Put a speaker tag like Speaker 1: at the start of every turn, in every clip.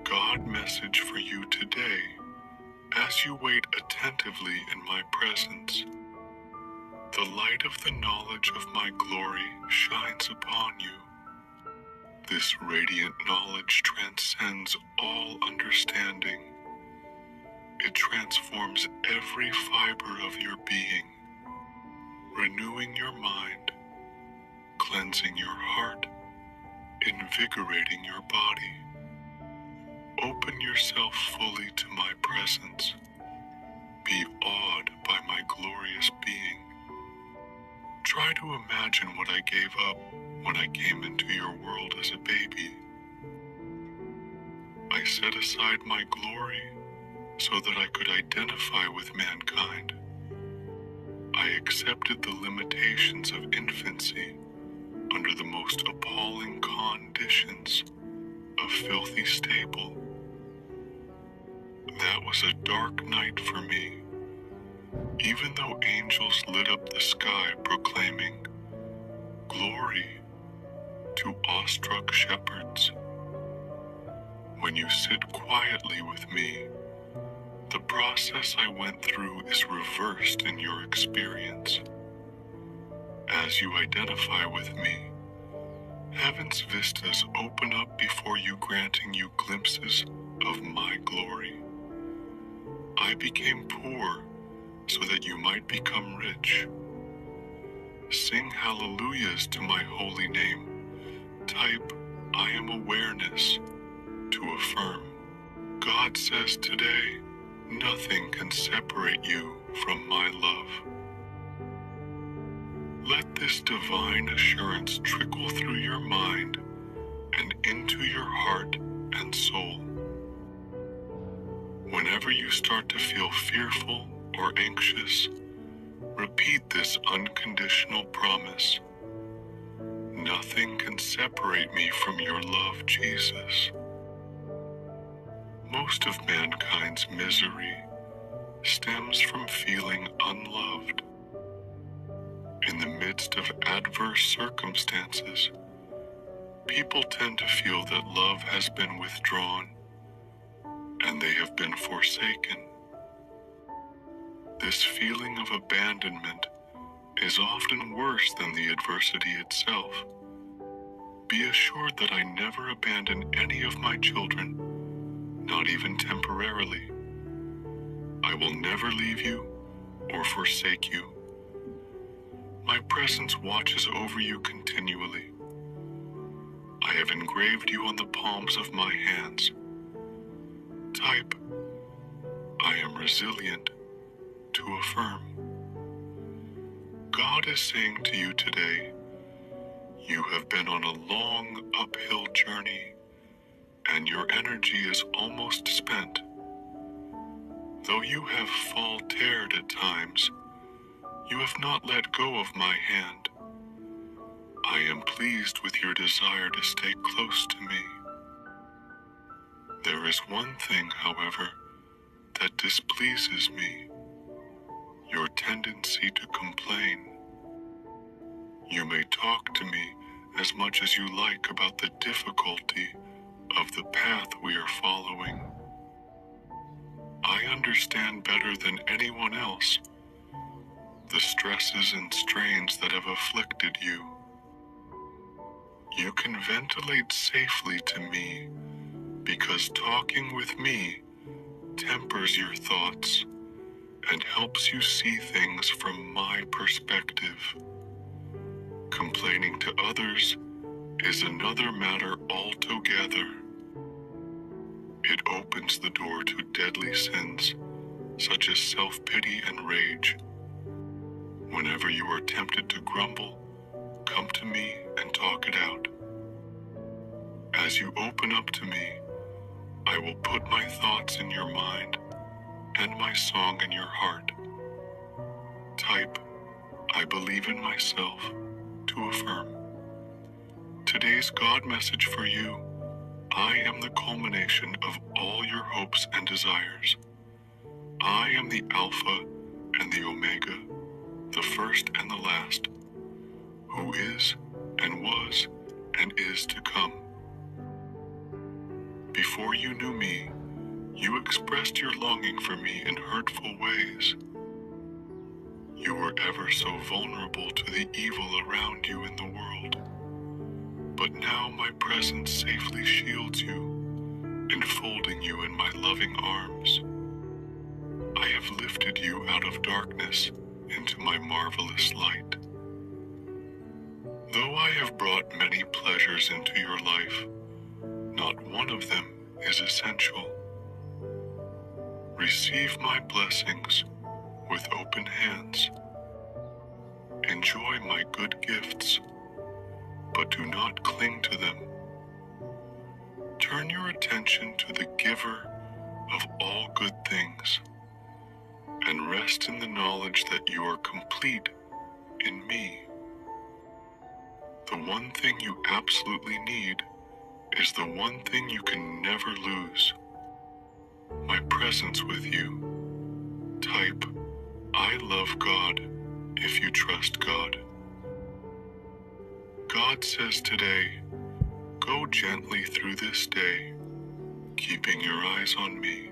Speaker 1: God message for you today as you wait attentively in my presence. The light of the knowledge of my glory shines upon you. This radiant knowledge transcends all understanding. It transforms every fiber of your being, renewing your mind, cleansing your heart, invigorating your body. Open yourself fully to my presence. Be awed by my glorious being. Try to imagine what I gave up when I came into your world as a baby. I set aside my glory so that I could identify with mankind. I accepted the limitations of infancy under the most appalling conditions of filthy stable. That was a dark night for me, even though angels lit up the sky proclaiming, "Glory to awestruck shepherds." When you sit quietly with me, the process I went through is reversed in your experience. As you identify with me, heaven's vistas open up before you, granting you glimpses of my glory. I became poor so that you might become rich. Sing hallelujahs to my holy name. Type, "I am awareness," to affirm. God says today, nothing can separate you from my love. Let this divine assurance trickle through your mind and into your heart and soul. Whenever you start to feel fearful or anxious, repeat this unconditional promise. Nothing can separate me from your love, Jesus. Most of mankind's misery stems from feeling unloved. In the midst of adverse circumstances, people tend to feel that love has been withdrawn and they have been forsaken. This feeling of abandonment is often worse than the adversity itself. Be assured that I never abandon any of my children, not even temporarily. I will never leave you or forsake you. My presence watches over you continually. I have engraved you on the palms of my hands. Type, "I am resilient," to affirm. God is saying to you today, you have been on a long uphill journey and your energy is almost spent. Though you have faltered at times, you have not let go of my hand. I am pleased with your desire to stay close to me. There is one thing, however, that displeases me: your tendency to complain. You may talk to me as much as you like about the difficulty of the path we are following. I understand better than anyone else the stresses and strains that have afflicted you. You can ventilate safely to me because talking with me tempers your thoughts and helps you see things from my perspective. Complaining to others is another matter altogether. It opens the door to deadly sins such as self-pity and rage. Whenever you are tempted to grumble, come to me and talk it out. As you open up to me, I will put my thoughts in your mind and my song in your heart. Type, "I believe in myself," to affirm. Today's God message for you: I am the culmination of all your hopes and desires. I am the Alpha and the Omega, the first and the last, who is and was and is to come. Before you knew me, you expressed your longing for me in hurtful ways. You were ever so vulnerable to the evil around you in the world. But now my presence safely shields you, enfolding you in my loving arms. I have lifted you out of darkness into my marvelous light. Though I have brought many pleasures into your life, not one of them is essential. Receive my blessings with open hands. Enjoy my good gifts, but do not cling to them. Turn your attention to the giver of all good things, and rest in the knowledge that you are complete in me. The one thing you absolutely need is the one thing you can never lose: my presence with you. Type, I love God, if you trust God. God says today, go gently through this day, keeping your eyes on me.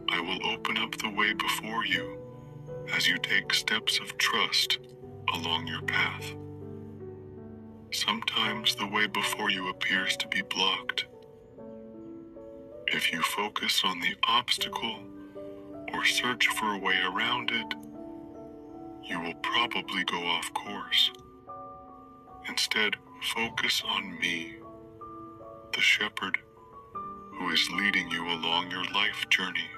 Speaker 1: I will open up the way before you as you take steps of trust along your path. Sometimes the way before you appears to be blocked. If you focus on the obstacle or search for a way around it, you will probably go off course. Instead, focus on me, the shepherd who is leading you along your life journey.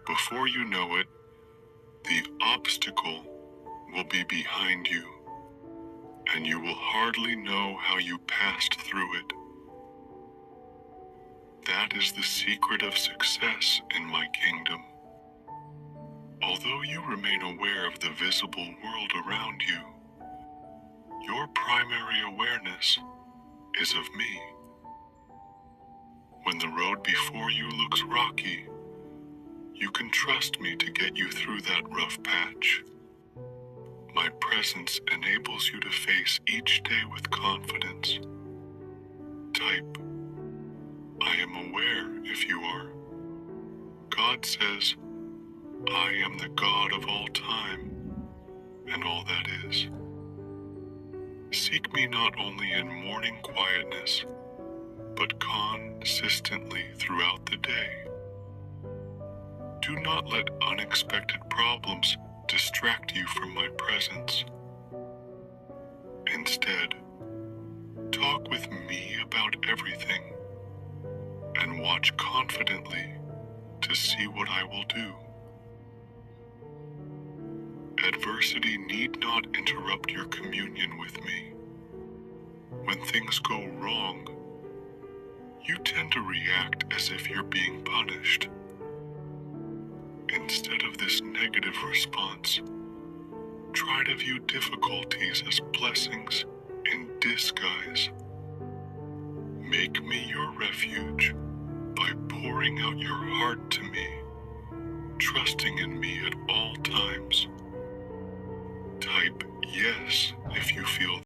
Speaker 1: Before you know it, the obstacle will be behind you, and you will hardly know how you passed through it. That is the secret of success in my kingdom. Although you remain aware of the visible world around you, your primary awareness is of me. When the road before you looks rocky, you can trust me to get you through that rough patch. My presence enables you to face each day with confidence. Type, I am aware if you are. God says, I am the God of all time and all that is. Seek me not only in morning quietness, but consistently throughout the day. Do not let unexpected problems distract you from my presence. Instead, talk with me about everything and watch confidently to see what I will do. Adversity need not interrupt your communion with me. When things go wrong, you tend to react as if you're being punished. Instead of this negative response, try to view difficulties as blessings in disguise. Make me your refuge by pouring out your heart to me, trusting in me at all times. Type yes if you feel